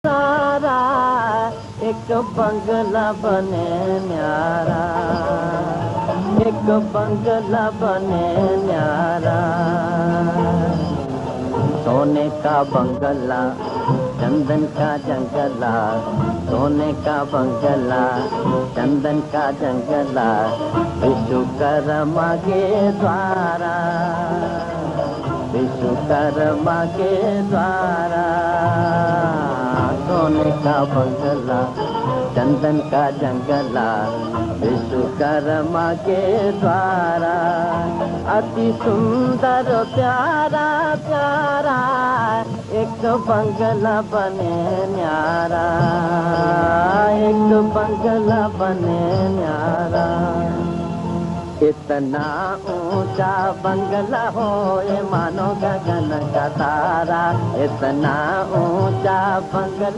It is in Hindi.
सारा एक बंगला बने न्यारा, एक बंगला बने न्यारा। सोने का बंगला, चंदन का जंगला, सोने का बंगला, चंदन का जंगला, विश्वकर्मा के द्वारा, विश्वकर्मा के द्वारा। सोने का बंगला, चंदन का जंगला, विश्वकर्मा के द्वारा। अति सुंदर प्यारा प्यारा एक बंगला बने न्यारा, एक बंगला बने न्यारा। इतना ऊंचा बंगला हो ये मानो गगन का तारा, इतना ऊंचा बंगला।